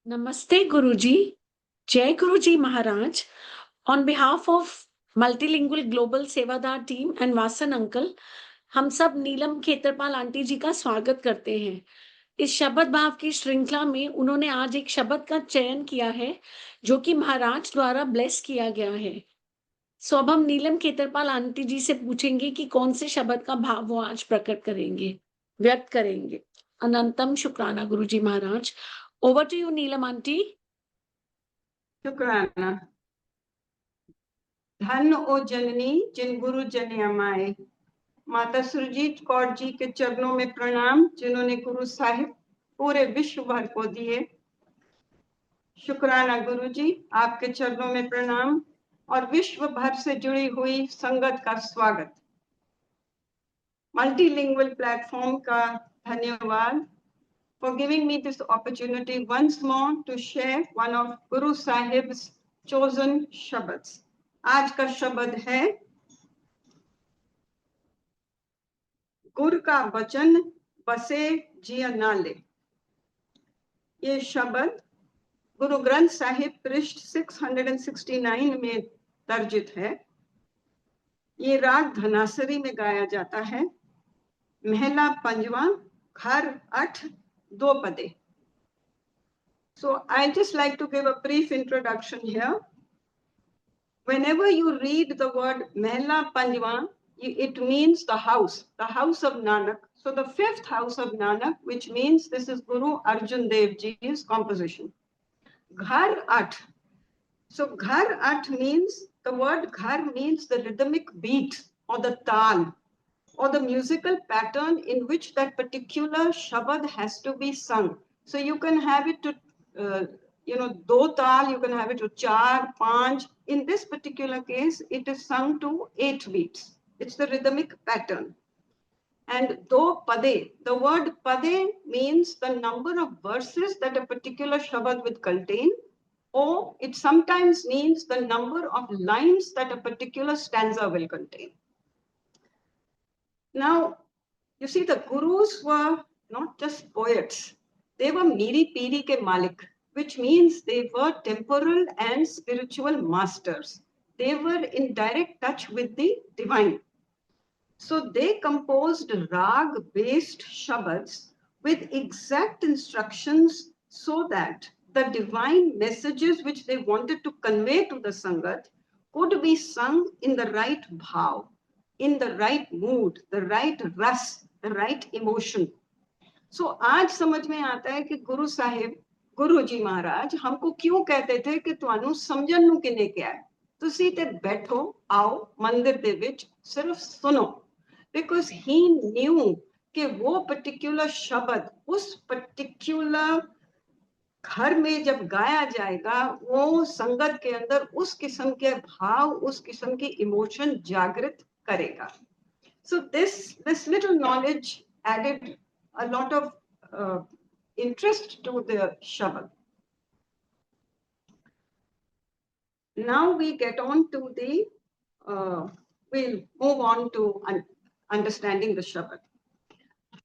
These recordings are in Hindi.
Namaste Guruji, Jai Guruji Maharaj. On behalf of Multilingual Global Sevadar team and Vasan Uncle, हम सब नीलम खेतरपाल आंटी जी का स्वागत करते हैं। इस शब्द भाव की श्रृंखला में उन्होंने आज एक शब्द का चयन किया है जो कि महाराज द्वारा ब्लेस किया गया है। सो अब हम नीलम खेतरपाल आंटी जी से पूछेंगे कि कौन से शब्द का भाव वो आज प्रकट करेंगे, व्यक्त करेंगे। अनंतम शुक्राना गुरुजी महाराज। Over to you Neelam aunty. शुक्राना। धन ओ जननी जिन गुरु जन अमाए। माता सुरजीत कौर जी के चरणों में प्रणाम, जिन्होंने गुरु साहिब पूरे विश्व भर को दिए। शुक्राना गुरु जी, आपके चरणों में प्रणाम और विश्व भर से जुड़ी हुई संगत का स्वागत। मल्टीलिंगुअल प्लेटफॉर्म का धन्यवाद for giving me this opportunity once more to share one of Guru Sahib's chosen shabads. आज का शब्द है गुरु का वचन बसे जिया नाले। ये शब्द गुरु ग्रंथ साहिब पृष्ठ 669 में दर्जित है। ये राग धनासरी में गाया जाता है। महला पंजवा, घर 8, 2 पदे। So I just like to give a brief introduction here. Whenever you read the word Mahla Panjwa, it means the house of Nanak. So the 5th house of Nanak, which means this is Guru Arjan Dev Ji's composition. Ghar 8. So Ghar 8 means, the word Ghar means the rhythmic beat or the tal or the musical pattern in which that particular shabad has to be sung. So you can have it to do tal, you can have it to 4, 5. In this particular case, it is sung to 8 beats. It's the rhythmic pattern. And do pade, the word pade means the number of verses that a particular shabad will contain, or it sometimes means the number of lines that a particular stanza will contain. Now, you see, the gurus were not just poets, they were Miri Piri ke Malik, which means they were temporal and spiritual masters. They were in direct touch with the divine. So they composed rag-based shabads with exact instructions so that the divine messages which they wanted to convey to the Sangat could be sung in the right bhav, in the right mood, the right ras, the right emotion. So आज समझ में आता है कि गुरु साहिब, गुरु जी महाराज हमको क्यों कहते थे कि तुहानू समझन नू किने क्या है, तुसी ते बैठो आओ मंदिर दे विच सिर्फ सुनो, because he knew कि वो particular शब्द उस particular घर में जब गाया जाएगा वो संगत के अंदर उस किस्म के भाव, उस किस्म की इमोशन जागृत करेगा. So this little knowledge added a lot of interest to the shabad. Now we get on to the, we'll move on to understanding the shabad.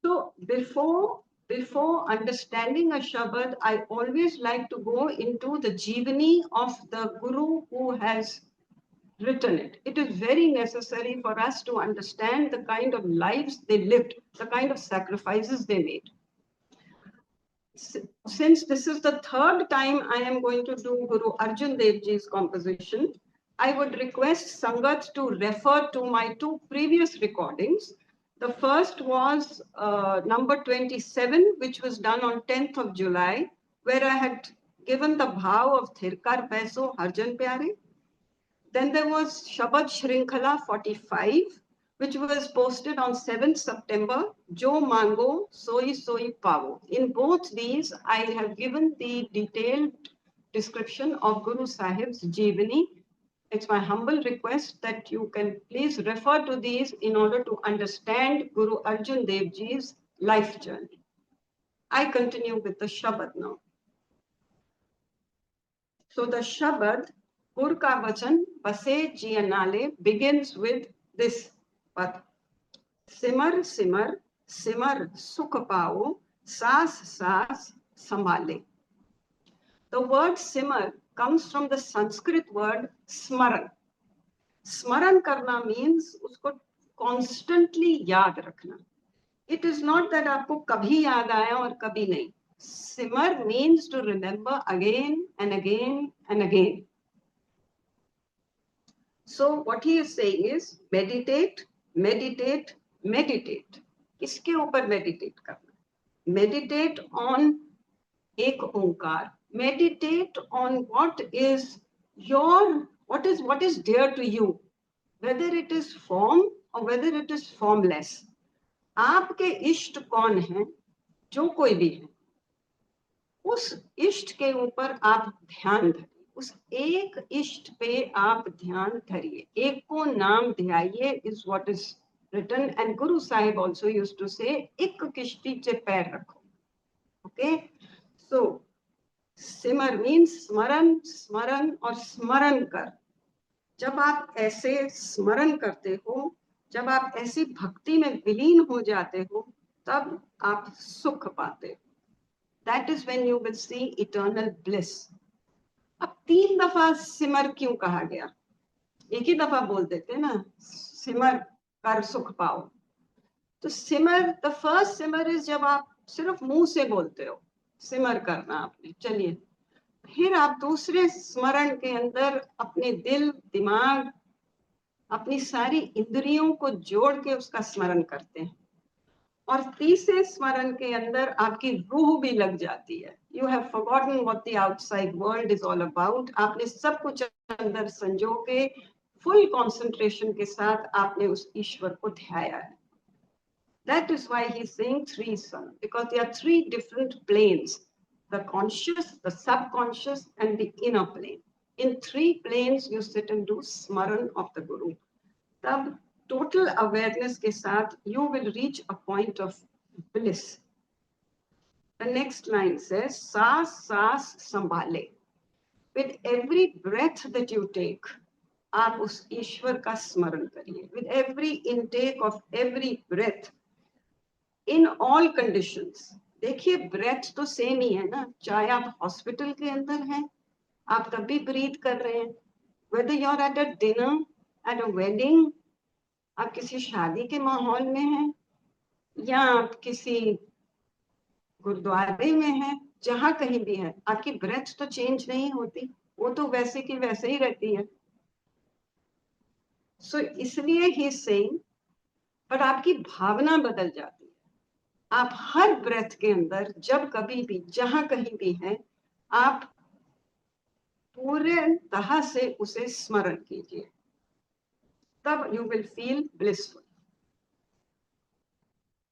So before understanding a shabad, I always like to go into the jivani of the guru who has written it. It is very necessary for us to understand the kind of lives they lived, the kind of sacrifices they made. Since this is the 3rd time I am going to do Guru Arjan Dev Ji's composition, I would request Sangat to refer to my 2 previous recordings. The first was number 27, which was done on 10th of July, where I had given the bhav of Thirkar Paiso Harjan Pyare. Then there was Shabad Shrinkhala 45, which was posted on 7th September, Jo Mango, Soi Soi Pavo. In both these, I have given the detailed description of Guru Sahib's Jivani. It's my humble request that you can please refer to these in order to understand Guru Arjan Dev Ji's life journey. I continue with the Shabad now. So the Shabad, Gur ka vachan base jiyanale, begins with this pad. Simar simar, simar sukh pao, saas saas sambhale. The word simmer comes from the Sanskrit word smaran. Smaran karna means उसको constantly याद रखना. It is not that आपको कभी याद आया और कभी नहीं. Simmer means to remember again and again and again. So what he is saying is meditate, meditate, meditate. किसके ऊपर meditate करना? Meditate on एक ओंकार. Meditate on what is dear to you, whether it is form or whether it is formless. आपके इष्ट कौन हैं? जो कोई भी है, उस इष्ट के ऊपर आप ध्यान धरिए. उस एक इष्ट पे आप ध्यान धरिए. एक को नाम ध्याइए is what is written, and Guru Sahib also used to say, एक किश्ती चे पैर रखो. Okay, so सिमर मीन्स स्मरण, स्मरण और स्मरण कर. जब आप ऐसे स्मरण करते हो, जब आप ऐसी भक्ति में विलीन हो जाते हो, तब आप सुख पाते हो. That is when you will see eternal bliss. अब 3 दफा सिमर क्यों कहा गया? एक ही दफा बोल देते ना, सिमर कर सुख पाओ. तो सिमर, the first सिमर is जब आप सिर्फ मुंह से बोलते हो, सिमर करना आपने, चलिए. फिर आप दूसरे स्मरण के अंदर अपने दिल, दिमाग, अपनी सारी इंद्रियों को जोड़ के उसका स्मरण करते हैं. और तीसरे स्मरण के अंदर आपकी रूह भी लग जाती है. You have forgotten what the outside world is all about. आपने सब कुछ अंदर संजो के फुल कंसंट्रेशन के साथ आपने उस ईश्वर को ध्याया है. That is why he is saying 3 sun, because there are 3 different planes: the conscious, the subconscious, and the inner plane. In 3 planes you sit and do smaran of the Guru. तब total awareness के साथ you will reach a point of bliss. The next line says, सास सास संभाले. With every breath that you take, आप उस ईश्वर का स्मरण करिए. With every intake of every breath, in all conditions. देखिए, breath तो सेम ही है ना, चाहे आप हॉस्पिटल के अंदर हैं, आप तब भी ब्रीथ कर रहे हैं. Whether you're at a dinner, at a wedding, आप किसी शादी के माहौल में हैं, या आप किसी गुरुद्वारे में हैं, जहां कहीं भी है, आपकी ब्रेथ तो चेंज नहीं होती, वो तो वैसे की वैसे ही रहती है. सो इसलिए ही सेइंग, पर आपकी भावना बदल जाती है. आप हर ब्रेथ के अंदर, जब कभी भी, जहां कहीं भी हैं, आप पूरे तरह से उसे स्मरण कीजिए. तब यू विल फील ब्लिसफुल.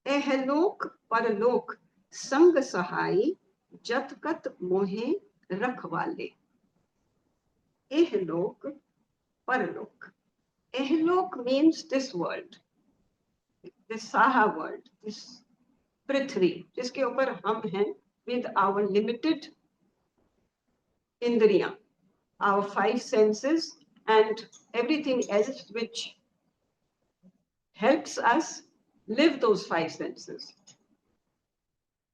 एहलोक परलोक संग सहाई, जतकत मोहे रखवाले. एहलोक परलोक. एहलोक means this world, this saha world, this पृथ्वी, जिसके ऊपर हम हैं, with our limited इंद्रियां, our 5 senses and everything else which helps us live those 5 senses.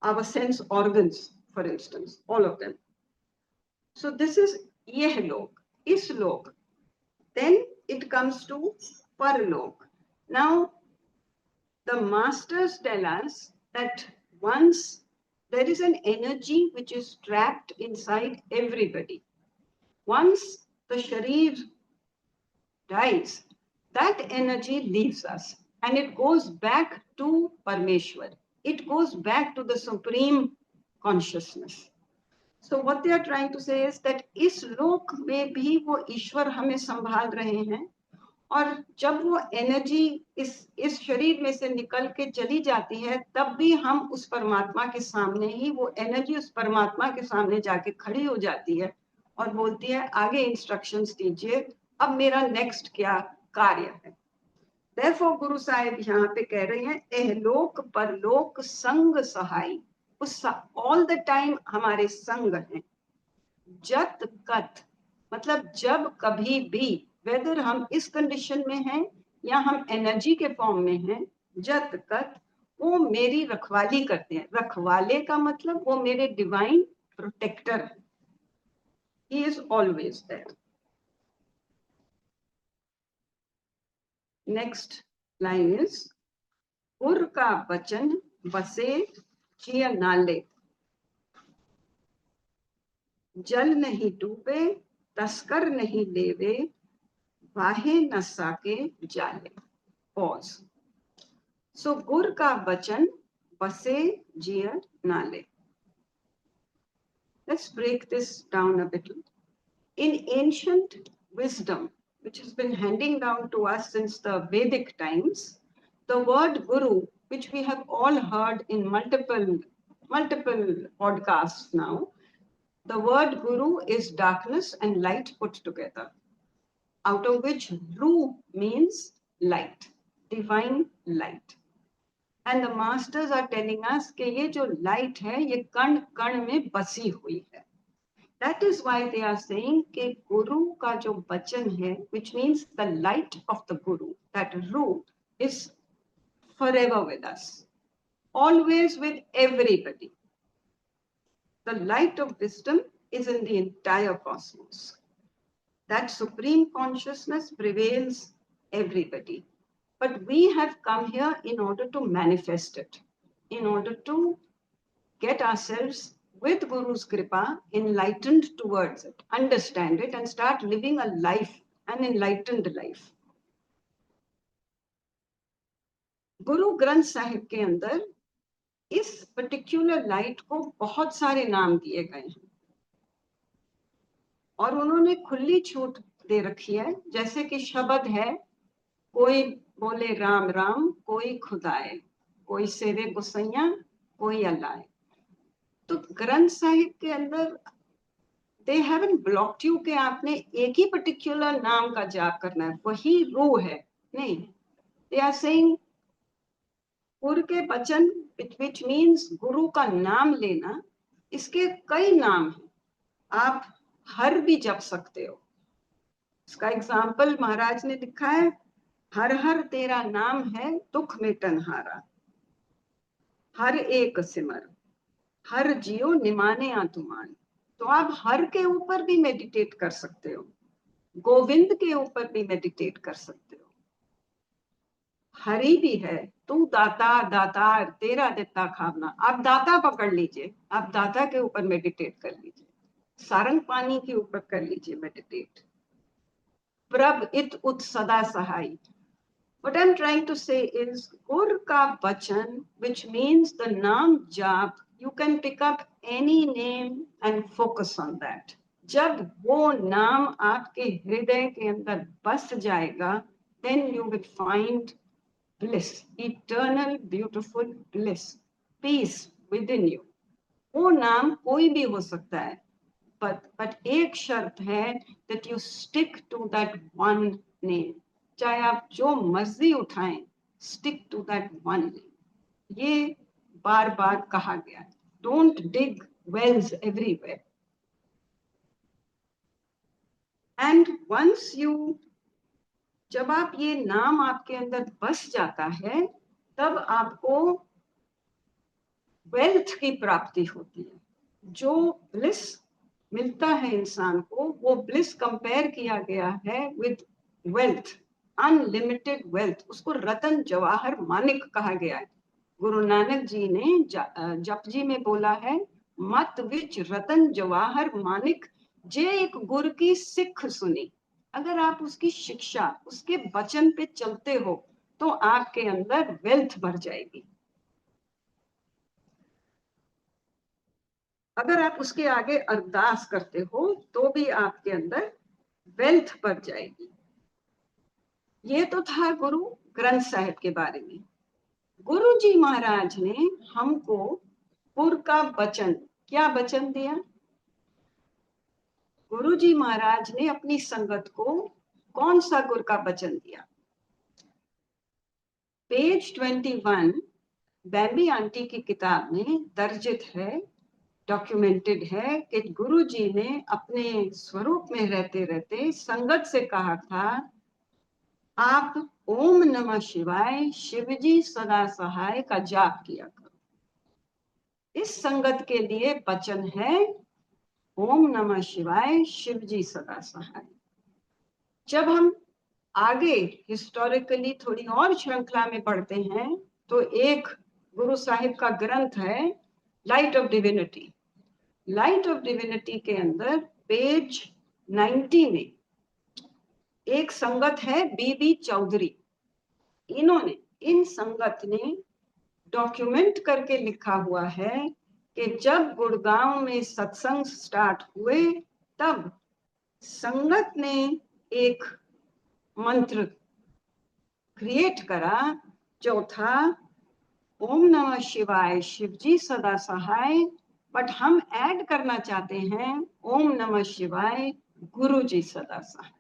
Our sense organs, for instance, all of them. So this is yeh lok, is lok. Then it comes to parlok. Now, the masters tell us that once there is an energy which is trapped inside everybody. Once the sharir dies, that energy leaves us and it goes back to Parmeshwar. It goes back to the supreme consciousness. So what they are trying to say is that इस लोक में भी वो ईश्वर हमें संभाल रहे हैं, और जब वो एनर्जी इस शरीर में से निकल के चली जाती है, तब भी हम उस परमात्मा के सामने ही, वो एनर्जी उस परमात्मा के सामने जाके खड़ी हो जाती है और बोलती है, आगे इंस्ट्रक्शंस दीजिए, अब मेरा नेक्स्ट क्या कार्य है. Therefore गुरु साहिब यहाँ पे कह रहे हैं, एहलोक परलोक संग सहाई. उस ऑल द टाइम हमारे संग हैं. जत कत मतलब जब कभी भी, वेदर हम इस कंडीशन में हैं या हम एनर्जी के फॉर्म में हैं, जत कत वो मेरी रखवाली करते हैं. रखवाले का मतलब वो मेरे डिवाइन प्रोटेक्टर हैं. He is always there. Next line is गुर का बचन बसे जिय नाले, जल नहीं डूबे तस्कर नहीं लेवे, वाहे न साके जाले. Pause. So गुर का बचन बसे जिय नाले. Let's break this down a bit. In ancient wisdom, which has been handing down to us since the Vedic times, the word guru, which we have all heard in multiple podcasts now, the word guru is darkness and light put together, out of which ru means light, divine light. And the masters are telling us कि ये जो light है ये कण कण में बसी हुई है. That is why they are saying कि guru का जो बचन है, which means the light of the guru, that ru is forever with us, always with everybody. The light of wisdom is in the entire cosmos. That supreme consciousness prevails everybody. But we have come here in order to manifest it, in order to get ourselves with Guru's Kripa enlightened towards it, understand it, and start living a life, an enlightened life. Guru Granth Sahib के अंदर इस पर्टिकुलर लाइट को बहुत सारे नाम दिए गए हैं और उन्होंने खुली छूट दे रखी है. जैसे कि शब्द है, कोई बोले राम राम, कोई खुदाए, कोई सेवे गुसैया, कोई अल्लाह. तो ग्रंथ साहिब के अंदर they haven't blocked you कि आपने एक ही पर्टिकुलर नाम का जाप करना है, वही रूह है. नहीं, they are saying गुरु के बचन, which means गुरु का नाम लेना, इसके कई नाम हैं. आप हर भी जप सकते हो. इसका एग्जाम्पल महाराज ने लिखा है, हर हर तेरा नाम है दुख मिटन हारा, हर एक सिमर, हर जियो निमाने आतुमान. तो आप हर के ऊपर भी मेडिटेट कर सकते हो, गोविंद के ऊपर भी मेडिटेट कर सकते हो. हरि भी है, तू दाता दातार तेरा देता खावना. आप दाता पकड़ लीजिए, आप दाता के ऊपर मेडिटेट कर लीजिए, सारंग पानी के ऊपर कर लीजिए मेडिटेट. प्रभ इत उत सदा सहाय. What I'm trying to say is Gur ka Bachan, which means the Naam Jap, you can pick up any name and focus on that. जब वो नाम आपके हृदय के अंदर बस जाएगा, then you will find bliss, eternal beautiful bliss, peace within you. वो नाम कोई भी हो सकता है, but एक शर्त है that you stick to that one name. चाहे आप जो मर्जी उठाएं, stick to that one name. ये बार बार कहा गया है. Don't dig wells everywhere. And once you, जब आप ये नाम आपके अंदर बस जाता है, तब आपको वेल्थ की प्राप्ति होती है. जो ब्लिस मिलता है इंसान को, वो ब्लिस कंपेयर किया गया है विद वेल्थ, अनलिमिटेड वेल्थ. उसको रतन जवाहर मानिक कहा गया है. गुरु नानक जी ने जपजी में बोला है, मत विच रतन जवाहर मानिक, जे एक गुरु की सिख सुनी. अगर आप उसकी शिक्षा, उसके वचन पे चलते हो, तो आपके अंदर वेल्थ भर जाएगी. अगर आप उसके आगे अरदास करते हो, तो भी आपके अंदर वेल्थ भर जाएगी. ये तो था गुरु ग्रंथ साहिब के बारे में. गुरु जी महाराज ने हमको गुर का वचन, क्या वचन दिया? गुरु जी महाराज ने अपनी संगत को कौन सा गुर का वचन दिया? पेज 21 बैम्बी आंटी की किताब में दर्जित है, डॉक्यूमेंटेड है कि गुरु जी ने अपने स्वरूप में रहते रहते संगत से कहा था, आप ओम नमः शिवाय, शिवजी सदा सहाय का जाप किया करो. इस संगत के लिए वचन है, ओम नमः शिवाय, शिव जी सदा सहाय। जब हम आगे हिस्टोरिकली थोड़ी और श्रृंखला में पढ़ते हैं तो एक गुरु साहिब का ग्रंथ है light of divinity. Light of divinity के अंदर पेज 90 में एक संगत है बीबी चौधरी। इन्होंने, इन संगत ने डॉक्यूमेंट करके लिखा हुआ है कि जब गुड़गांव में सत्संग स्टार्ट हुए तब संगत ने एक मंत्र क्रिएट करा जो था ओम नमः शिवाय, शिवजी सदा सहाय, बट हम ऐड करना चाहते हैं ओम नमः शिवाय, गुरु जी सदा सहाय,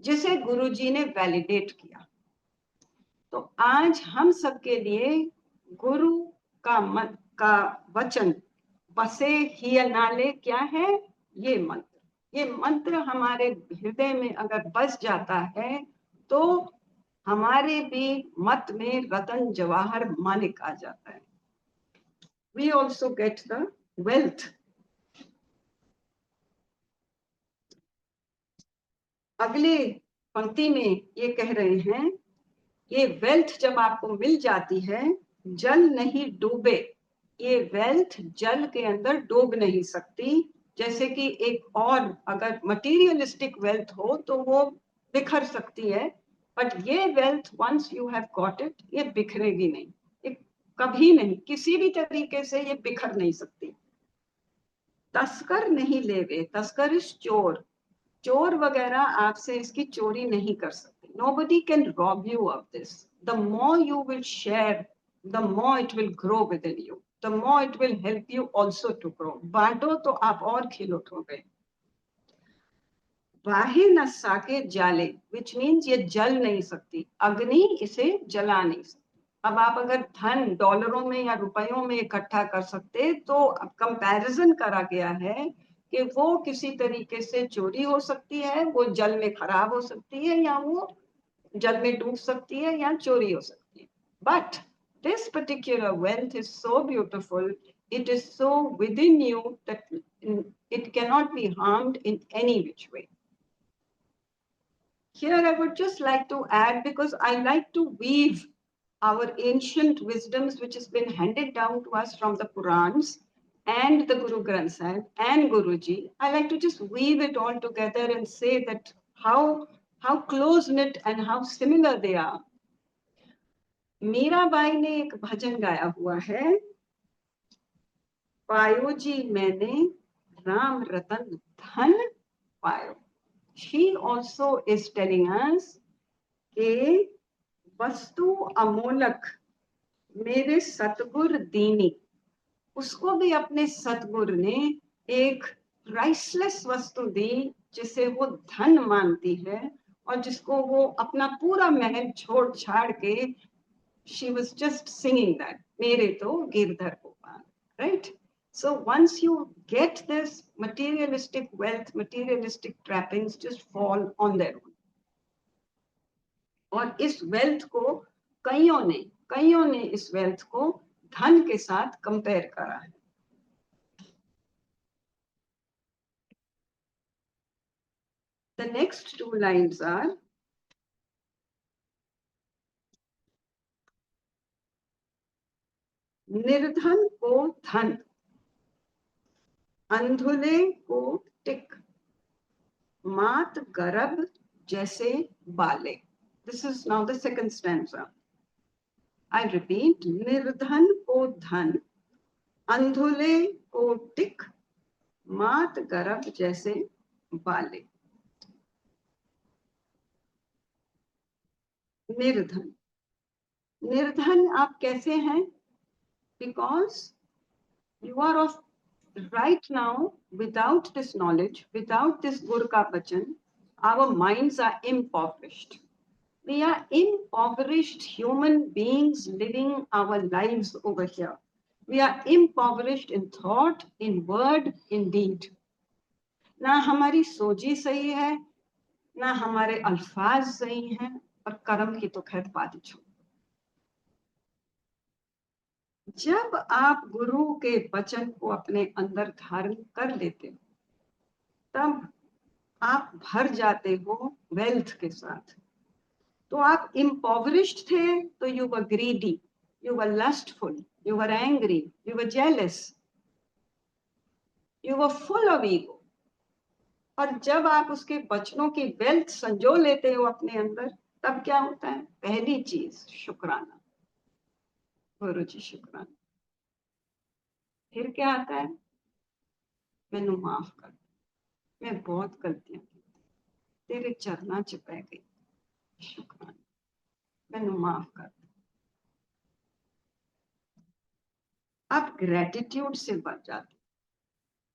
जिसे गुरु जी ने वैलिडेट किया। तो आज हम सबके लिए गुरु का वचन बसे ही नाले क्या है? ये मंत्र। ये मंत्र हमारे हृदय में अगर बस जाता है तो हमारे भी मत में रतन जवाहर मानिक आ जाता है। We also get the wealth. अगले पंक्ति में ये कह रहे हैं, ये वेल्थ जब आपको मिल जाती है, जल नहीं डूबे। ये वेल्थ जल के अंदर डूब नहीं सकती। जैसे कि एक और अगर मटेरियलिस्टिक वेल्थ हो तो वो बिखर सकती है, बट ये wealth once you have got it, ये बिखरेगी नहीं, ये कभी नहीं, किसी भी तरीके से ये बिखर नहीं सकती। तस्कर नहीं लेवे, तस्कर इज चोर, चोर वगैरह आपसे इसकी चोरी नहीं कर सकते। Nobody can rob you of this. The more you will share, the more it will grow within you. The more it will help you also to grow. बांटो तो आप और खिल उठोगे। वाहे न साके जाले, which means ये जल नहीं सकती, अग्नि इसे जला नहीं सकती। अब आप अगर धन डॉलरों में या रुपयों में इकट्ठा कर सकते तो कंपैरिजन करा गया है कि वो किसी तरीके से चोरी हो सकती है, वो जल में खराब हो सकती है, या वो जल में डूब सकती है, या चोरी हो सकती है। But this particular wealth is so beautiful, it is so within you that it cannot be harmed in any which way. Here I would just like to add, because I like to weave our ancient wisdoms which has been handed down to us from the Purans and the Guru Granth Sahib and Guruji. I like to just weave it all together and say that how close knit and how similar they are. Mirabai ने एक भजन गाया हुआ है, पायो जी मैंने राम रतन धन पायो। She also is telling us कि वस्तु अमोलक मेरे सतगुर दीनी, उसको भी अपने सतगुर ने एक प्राइसलेस वस्तु दी जिसे वो धन मानती है और जिसको वो अपना पूरा महल छोड़ छाड़ के she was just singing that, मेरे तो Girdhar Gopal, right? So once you get this, materialistic wealth, materialistic trappings just fall on their own. और इस वेल्थ को कईयों ने इस वेल्थ को धन के साथ कंपेयर करा है। The next two lines are, निर्धन को धन, अंधुले को टिक, मात गर्भ जैसे बाले। This is now the second stanza. I repeat, निर्धन को धन, अंधुले को टिक, मात गर्भ जैसे बाले। निर्धन, निर्धन आप कैसे हैं? Because you are of right now, without this knowledge, without this Guru ka Bachan, our minds are impoverished. We are impoverished human beings living our lives over here. We are impoverished in thought, in word, in deed. ना हमारी सोची सही है, ना हमारे अल्फाज सही हैं, और कर्म की तो खैर बात छोड़। जब आप गुरु के वचन को अपने अंदर धारण कर लेते हो, तब आप भर जाते हो वेल्थ के साथ। तो आप impoverished थे तो you were greedy, you were lustful, you were angry, you were jealous, you were full of ego। और जब आप उसके बचनों की वेल्थ संजो लेते हो अपने अंदर, तब क्या होता है? पहली चीज शुक्राना, गुरु जी शुक्राना। फिर क्या आता है? मैनू माफ कर, मैं बहुत गलतियां की, तेरे चरना च पै गई, शुक्राना, मैनू माफ कर। आप ग्रेटिट्यूड से बढ़ जाते।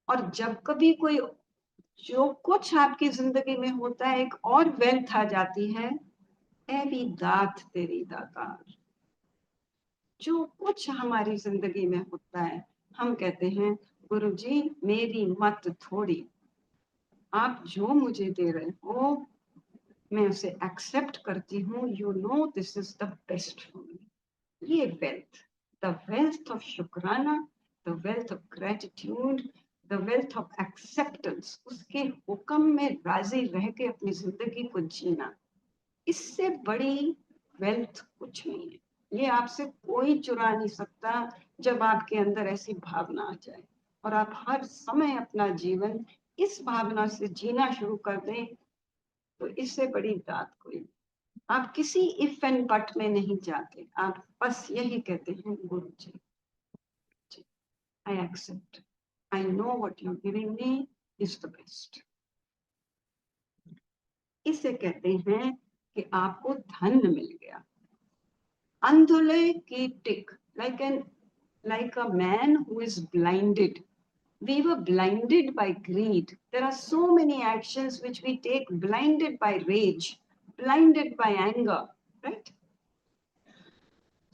और जब कभी कोई जो कुछ आपकी जिंदगी में होता है, एक और वेल्थ आ जाती है, ऐ भी दात तेरी दातार। जो कुछ हमारी जिंदगी में होता है, हम कहते हैं गुरु जी मेरी मत थोड़ी, आप जो मुझे दे रहे हो मैं उसे एक्सेप्ट करती हूँ। You know this is the best for me. ये वेल्थ, द वेल्थ ऑफ शुक्राना, the wealth of gratitude, the wealth of acceptance, उसके हुक्म में राजी रह के अपनी जिंदगी को जीना, इससे बड़ी वेल्थ कुछ नहीं है। ये आपसे कोई चुरा नहीं सकता। जब आपके अंदर ऐसी भावना आ जाए और आप हर समय अपना जीवन इस भावना से जीना शुरू कर दें, तो इससे बड़ी दात कोई नहीं। आप किसी इफ एंड बट में नहीं जाते, आप बस यही कहते हैं गुरु जी, I accept, I know what you giving me is the best. इसे कहते हैं कि आपको धन मिल गया। अंधुले की टिक, like a man who is blinded. We were blinded by greed. There are so many actions which we take blinded by rage, blinded by anger, right?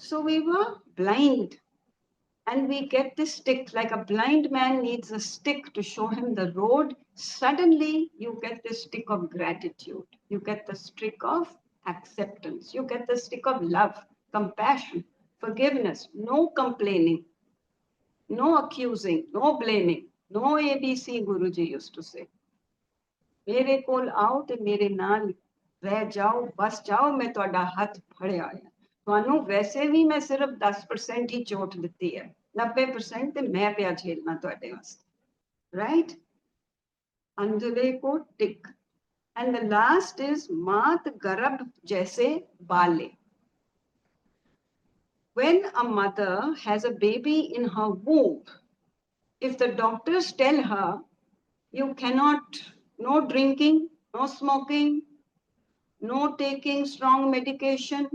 So we were blind, and we get this stick, like a blind man needs a stick to show him the road. Suddenly you get the stick of gratitude, you get the stick of acceptance, you get the stick of love, compassion, forgiveness, no complaining, no accusing, no blaming, no ABC, Guruji used to say. मेरे कोल आओ ते मेरे नाल रह जाओ, बस जाओ, मैं तुहाडा हथ फड़िया होया। ਤੁਹਾਨੂੰ वैसे भी मैं सिर्फ 10% ही चोट दिती है, 90% ते मैं पिया झेलना तुहाडे वास्ते, राइट? अंधले को टिक। एंड द लास्ट इज मात गर्भ जैसे बाले। When a mother has a baby in her womb, if the doctors tell her you cannot, no drinking, no smoking, no taking strong medication,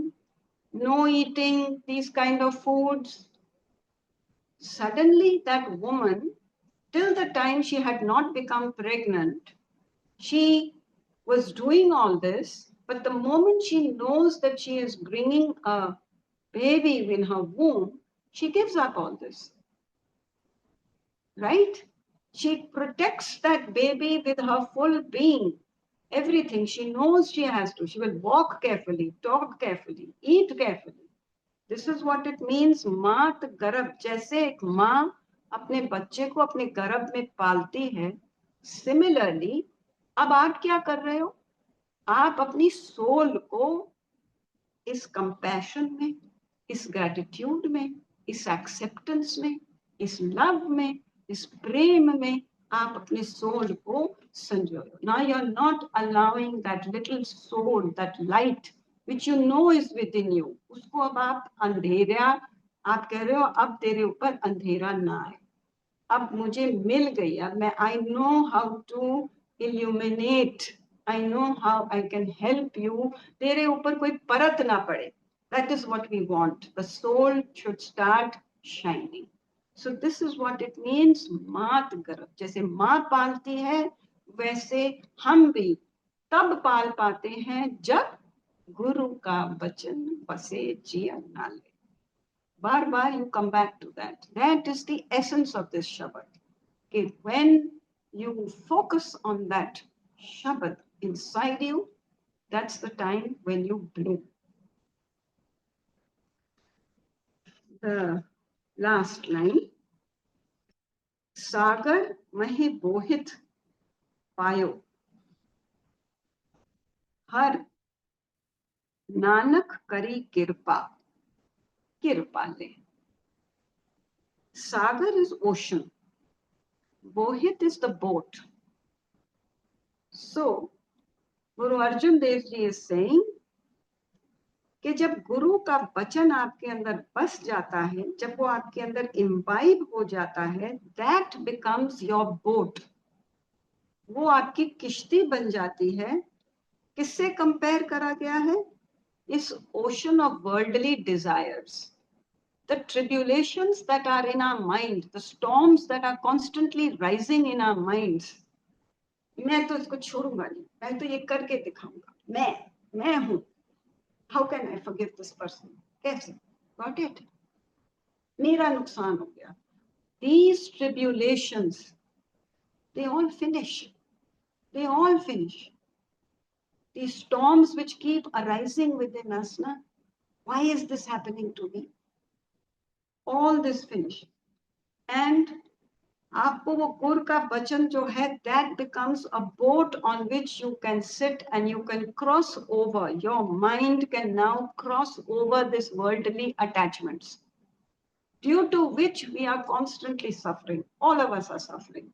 no eating these kind of foods, suddenly that woman, till the time she had not become pregnant, she was doing all this, but the moment she knows that she is bringing a baby in her womb, she gives up all this, right? She protects that baby with her full being. Everything she knows she has to. She will walk carefully, talk carefully, eat carefully. This is what it means, मात गर्भ। जैसे एक माँ अपने बच्चे को अपने गर्भ में पालती है, सिमिलरली अब आप क्या कर रहे हो? आप अपनी सोल को इस कंपैशन में, इस ग्रेटिट्यूड में, इस एक्सेप्टेंस में, इस लव में, इस प्रेम में आप अपने सोल को संजो। Now you are not allowing that little soul, that light which you know is within you, उसको अब आप अंधेरा, आप कह रहे हो अब तेरे ऊपर अंधेरा ना आए, अब मुझे मिल गई, अब मैं I know how to illuminate, I know how I can help you, तेरे ऊपर कोई परत ना पड़े। That is what we want. The soul should start shining. So this is what it means, मात गर्भ। जैसे माँ पालती है, वैसे हम भी तब पाल पाते हैं जब गुरु का वचन बसे जिया नाले। बार बार you come back to that. That is the essence of this Shabad. Okay, when you focus on that Shabad inside you, that's the time when you bloom. The last line, Sagar mahi bohit पायो हर नानक करी कृपा कृपा ले। सागर is ocean, बोहित is the boat. So Guru Arjan Dev Ji is saying कि जब गुरु का वचन आपके अंदर बस जाता है, जब वो आपके अंदर इम्बाइब हो जाता है, दैट बिकम्स योर बोट, वो आपकी किश्ती बन जाती है। किससे कंपेयर करा गया है? इस ocean of worldly desires, the tribulations that are in our mind, the storms that are constantly rising in our minds. मैं तो इसको छोड़ूंगा नहीं, मैं तो ये करके दिखाऊंगा, मैं हूं। How can I forgive this person? कैसे? Got it? मेरा नुकसान हो गया। These tribulations, they all finish. They all finish. These storms which keep arising within us, na, why is this happening to me? All this finish. And आपको वो गुरु का वचन जो है, that becomes a boat on which you can sit and you can cross over. Your mind can now cross over this worldly attachments, due to which we are constantly suffering. All of us are suffering.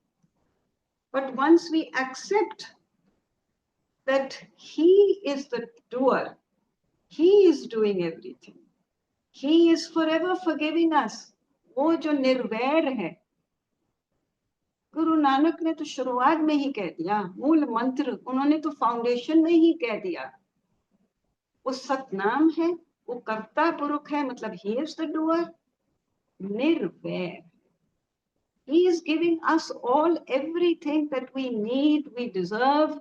But once we accept that he is the doer, he is doing everything, he is forever forgiving us, वो जो निर्वैर है, गुरु नानक ने तो शुरुआत में ही कह दिया, मूल मंत्र उन्होंने तो फाउंडेशन में ही कह दिया। वो सतनाम है, वो कर्ता पुरुष है, मतलब he is the doer, Nirvair. He is giving us all everything that we need, we deserve,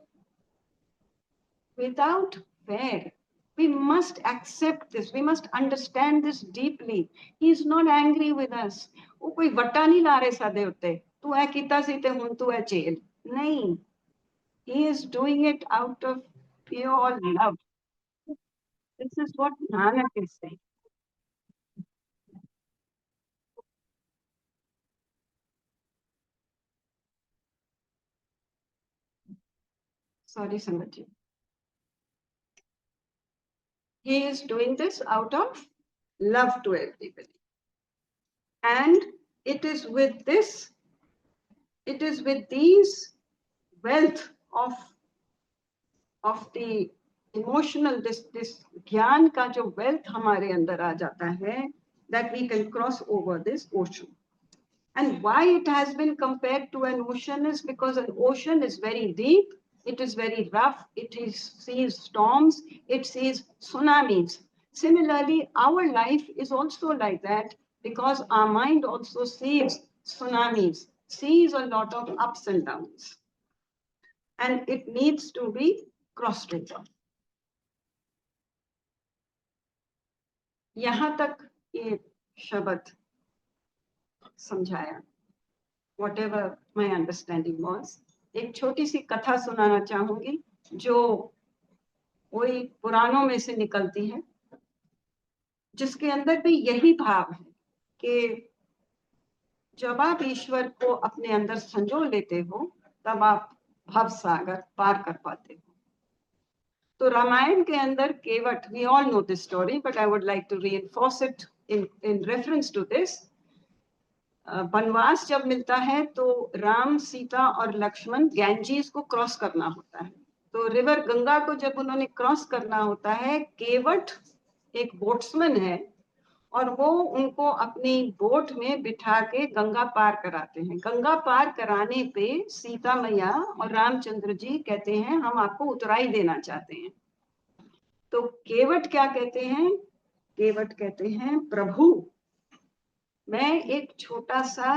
without fear. We must accept this. We must understand this deeply. He is not angry with us. वो कोई वट्टा नहीं ला रहे सादे उत्ते, तू है कीता सी ते हुण तू है जेल, नहीं। He is doing it out of pure love. This is what Nanak is saying. Sorry, Sangatji. He is doing this out of love to everybody. And it is with this, it is with these wealth of the emotional, this ज्ञान का जो wealth हमारे अंदर आ जाता है, that we can cross over this ocean. And why it has been compared to an ocean is because an ocean is very deep, it is very rough, sees storms, it sees tsunamis. Similarly, our life is also like that, because our mind also sees tsunamis, sees a lot of ups and downs, and it needs to be crossed over. यहाँ तक ये शब्द समझाया, whatever my understanding was. एक छोटी सी कथा सुनाना चाहूंगी जो वही पुराणों में से निकलती है, जिसके अंदर भी यही भाव है कि जब आप ईश्वर को अपने अंदर संजो लेते हो, तब आप भव सागर पार कर पाते हो। तो रामायण के अंदर केवट, we all know this story, but I would like to reinforce it in reference to this. वनवास जब मिलता है तो राम, सीता और लक्ष्मण गैंजीज को क्रॉस करना होता है। तो रिवर गंगा को जब उन्होंने क्रॉस करना होता है, केवट एक बोट्समैन है और वो उनको अपनी बोट में बिठा के गंगा पार कराते हैं। गंगा पार कराने पे सीता मैया और रामचंद्र जी कहते हैं हम आपको उतराई देना चाहते हैं। तो केवट क्या कहते हैं? केवट कहते हैं प्रभु, मैं एक छोटा सा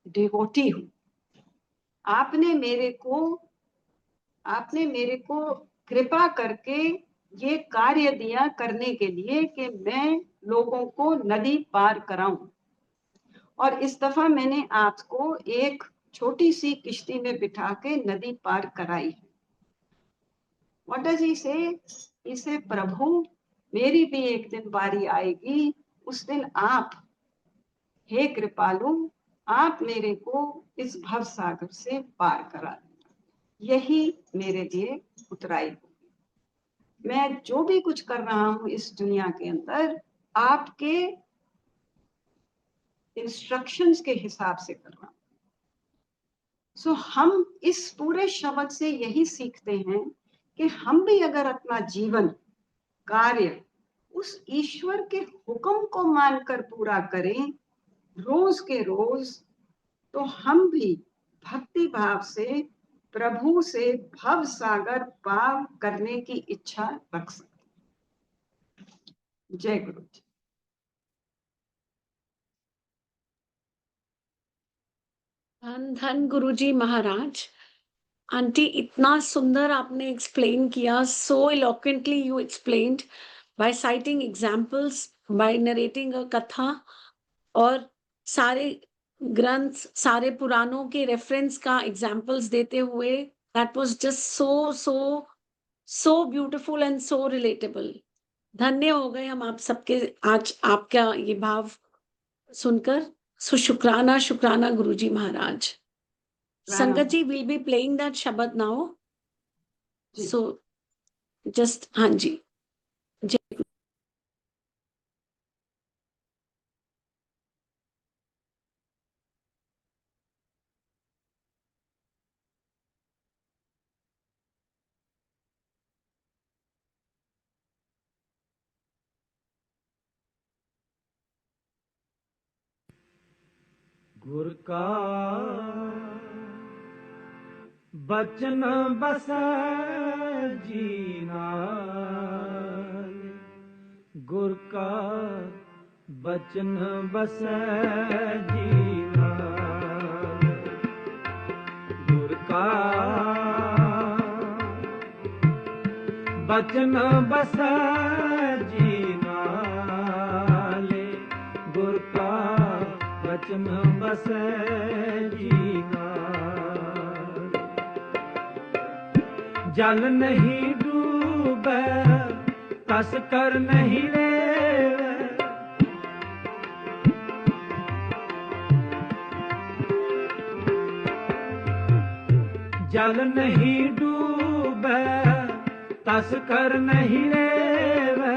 डिवोटी हूं, आपने मेरे को कृपा करके ये कार्य दिया करने के लिए कि मैं लोगों को नदी पार कराऊं, और इस दफा मैंने आपको एक छोटी सी किश्ती में बिठा के नदी पार कराई है। What does he say? He say, प्रभु मेरी भी एक दिन बारी आएगी, उस दिन आप, हे कृपालु, आप मेरे को इस भव सागर से पार करा देना, यही मेरे लिए उतराई होगी। मैं जो भी कुछ कर रहा हूं इस दुनिया के अंदर आपके इंस्ट्रक्शंस के हिसाब से कर रहा हूं। सो हम इस पूरे शब्द से यही सीखते हैं कि हम भी अगर अपना जीवन कार्य उस ईश्वर के हुक्म को मानकर पूरा करें रोज के रोज, तो हम भी भक्ति भाव से प्रभु से भव सागर पार करने की इच्छा रख सकते हैं। जय गुरु जी। धन धन गुरुजी महाराज। आंटी, इतना सुंदर आपने एक्सप्लेन किया, so eloquently you explained by citing examples, by narrating a कथा, और सारे ग्रंथ, सारे पुराणों के रेफरेंस का एग्जाम्पल्स देते हुए, that was just so so so beautiful and so relatable. धन्य हो गए हम आप सबके आज आपका ये भाव सुनकर। सो शुक्राना शुक्राना गुरुजी महाराज। संगत जी, विल बी प्लेइंग दैट शब्द नाउ, सो जस्ट हाँ जी। जय गुर का बचन बसै जी नाल, गुर का बचन बसै जी नाल, गुर का बचन बसै जी नाल, गुर का बचन बसै जी नाल, जल नहीं डूबे तस कर नहीं लेवे, जल नहीं डूबे तस कर नहीं लेवे,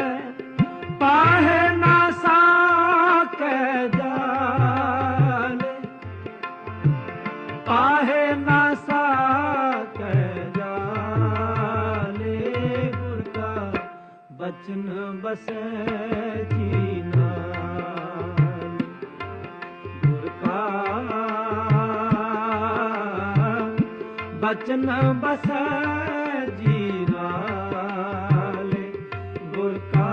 पाहे ना साके जाल, पाहे ना साके जाल, गुर का बचन बसै जी नाल, गुर का बचन बसै जी नाल, गुर का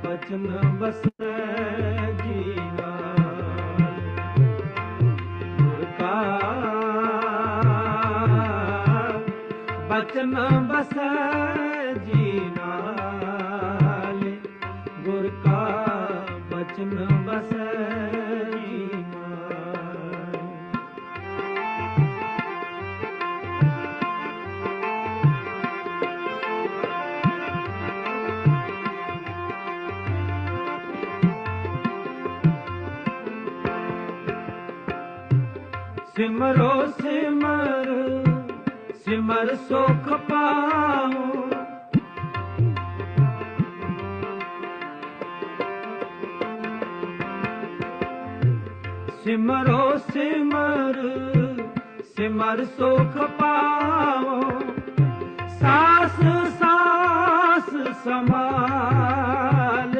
बचन बसै जी नाल, गुर का बचन बसै जी नाल, गुर का बचन बसै जी नाल। सिमरो सिमर सिमर सुख पाओ, सिमरो सिमर सिमर सुख पाओ, सास सास समाल,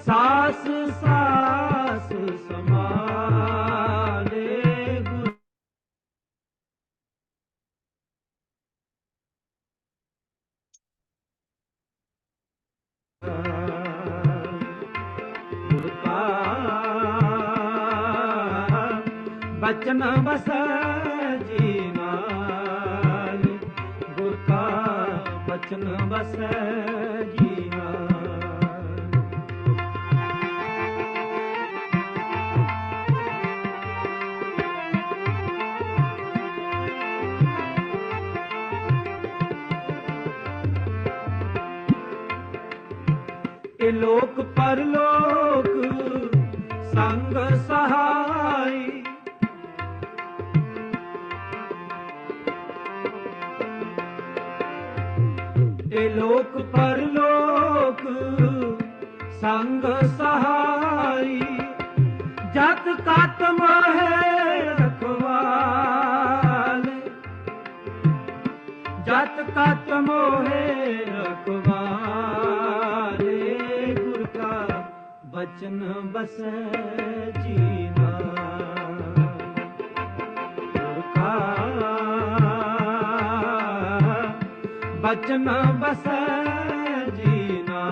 सास सास समाल, गुर का बचन बसै जी नाल, गुर का बचन बसै जी नाल, ए लोक परलोक संग सहाई ए लोक परलोक संग सहाई जत कत मोहे रखवाले जत कत मोहे रखवाले गुर का बचन बसै जीना गुर का बचन बसै जीना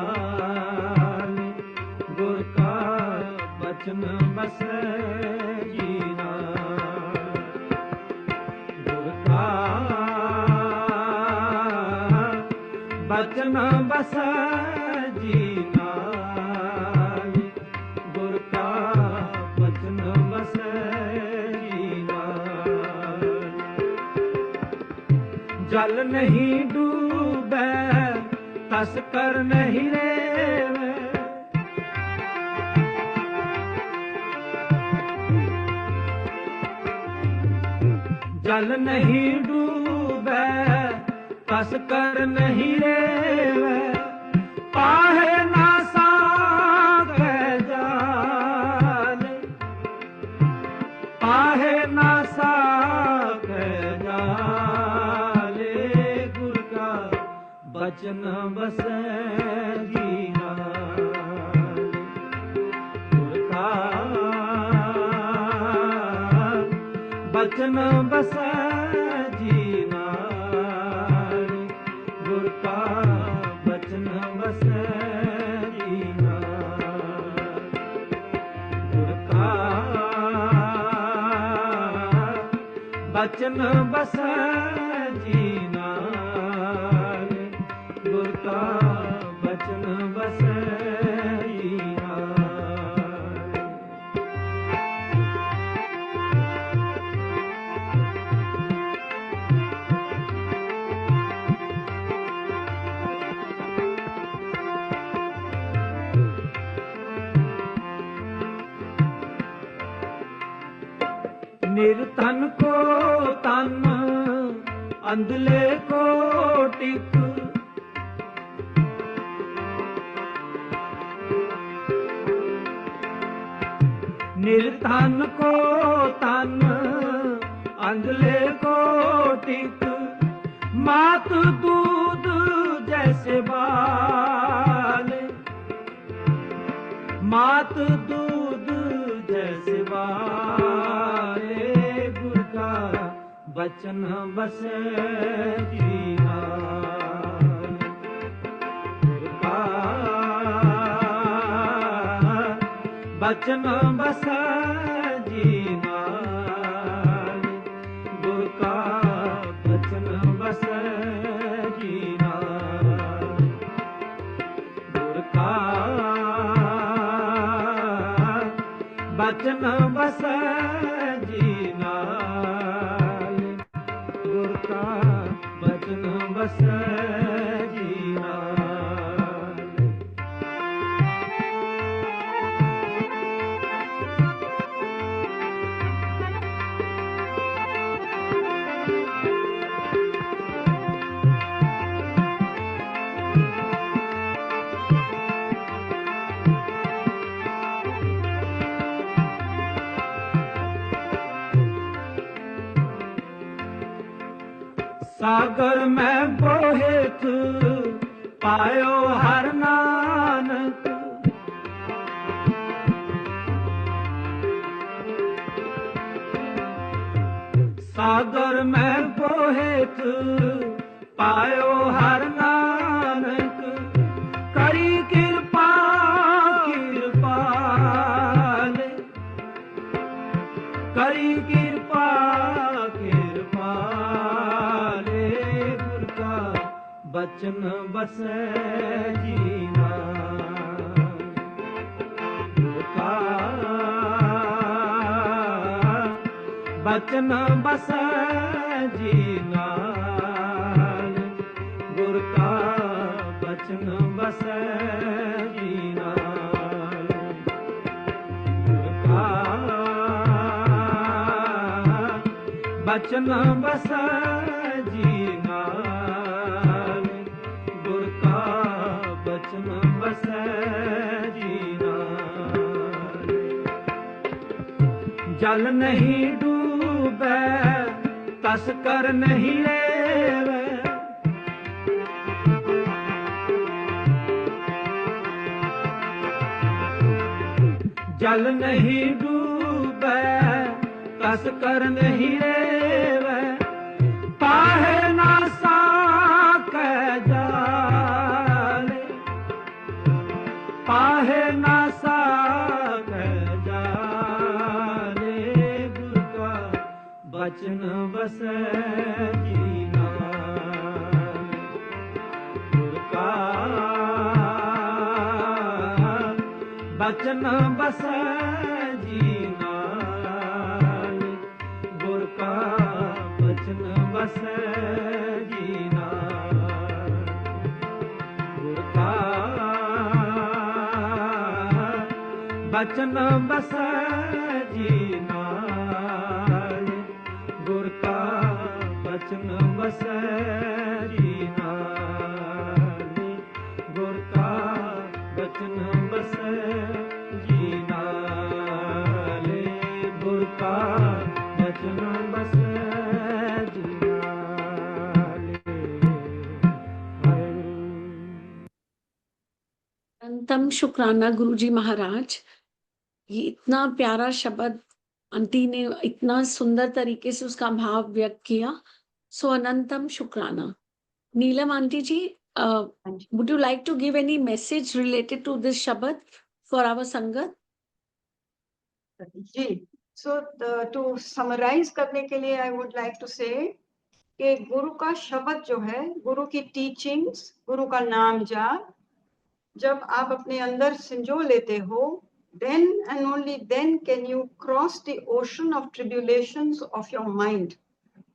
गुर का बचन बसै जीना गुर का बचन बसै जीना गुर का बचन बसै जीना जल नहीं डूबे तस कर नहीं रेवे जल नहीं डूबे तस कर नहीं रेवे पाहे ना साके जाले पाहे ना साके जाले गुर का बचन बसै जीना गुर का बचन बसै जीना गुर का बचन बसै जीना गुर का बचन बसै जीना गुर का बचन बसै जीना निर्धन को तन अंधले को टिक निर्धन को तन अंधले को टिक मात दूध जैसे बाले मात दूध जैसे बाले गुर का बचन बसै जीना गुर का बचन बसै जीना गुर का बचन बसै जीना गुर का बचन बसै जीना गुर का बचन बसै जीना सागर में बोहित पायो हर नानक सागर में बोहित पायो हर नानक करी कृपा कृपाले करी कृपा कृपाले गुर का बचन बसै जीना गुर का बचन बसै जीना गुर का बचन बसै जीना गुर ਬਚਨ ਬਸੈ ਜੀ ਨਾਲ ਗੁਰ ਕਾ ਬਚਨ ਬਸੈ ਜੀ ਨਾਲ ਜਲ ਨਹੀਂ ਡੂਬੈ ਤਸ ਕਰ ਨਹੀਂ ਲੇਵੈ जल नहीं डूबे कस कर नहीं रेवे पाहे ना साके जाले पाहे ना साके जाले गुरु का बचन बसै जी नाल गुरु का बचन बसै जी नाल गुर का बचन बसै जी नाल गुर का बचन बसै जी नाल गुर का बचन बसै जी नाल गुर का बचन बसै जी नाले गुर का बचन बसै जी नाले अनंतम शुक्राना गुरु जी महाराज। ये इतना प्यारा शब्द आंटी ने इतना सुंदर तरीके से उसका भाव व्यक्त किया। सो अनंतम शुक्राना। Neelam aunty ji, would you like to give any message related to this shabad for our संगत? जी, so to summarize करने के लिए I would like to say कि गुरु का शब्द जो है, गुरु की टीचिंग्स, गुरु का नाम जाप जब आप अपने अंदर संजो लेते हो, then and only then can you cross the ocean of tribulations of your mind.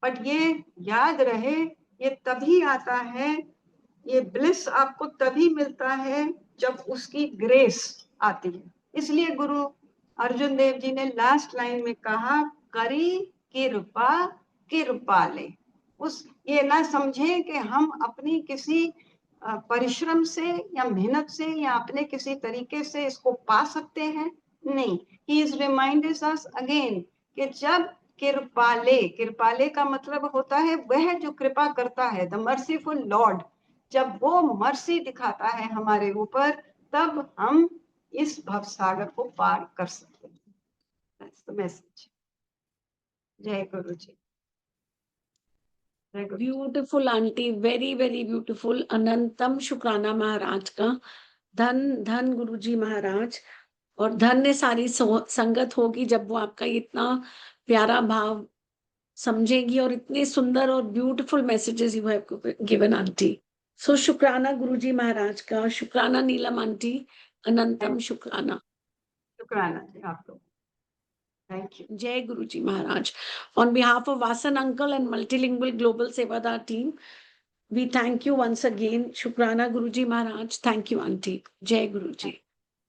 But ये याद रहे, ये तभी आता है, ये ब्लिस आपको तभी मिलता है जब उसकी ग्रेस आती है। इसलिए गुरु अर्जुन देव जी ने लास्ट लाइन में कहा, करी कृपा कृपाले। ये ना समझे कि हम अपनी किसी परिश्रम से या मेहनत से या अपने किसी तरीके से इसको पा सकते हैं, नहीं। He is reminding us again कि जब कृपाले, कृपाले का मतलब होता है वह जो कृपा करता है, द मर्सीफुल लॉर्ड, जब वो मर्सी दिखाता है हमारे ऊपर, तब हम इस भवसागर को पार कर सकते हैं। That's the message. जय गुरु जी। Beautiful aunty, very very beautiful. अनंतम शुक्राना महाराज का। धन धन गुरु जी महाराज, और धन्य सारी संगत होगी जब वो आपका इतना प्यारा भाव समझेगी और इतने सुंदर और beautiful messages you have given aunty. So शुक्राना गुरु जी महाराज का, शुक्राना नीलम आंटी, अनंतम शुक्राना। शुक्राना जी आपको। Thank you. Jai Guruji Maharaj. On behalf of Vasan Uncle and Multilingual Global Sevadar team, we thank you once again. Shukrana Guruji Maharaj. Thank you, Auntie. Jai Guruji.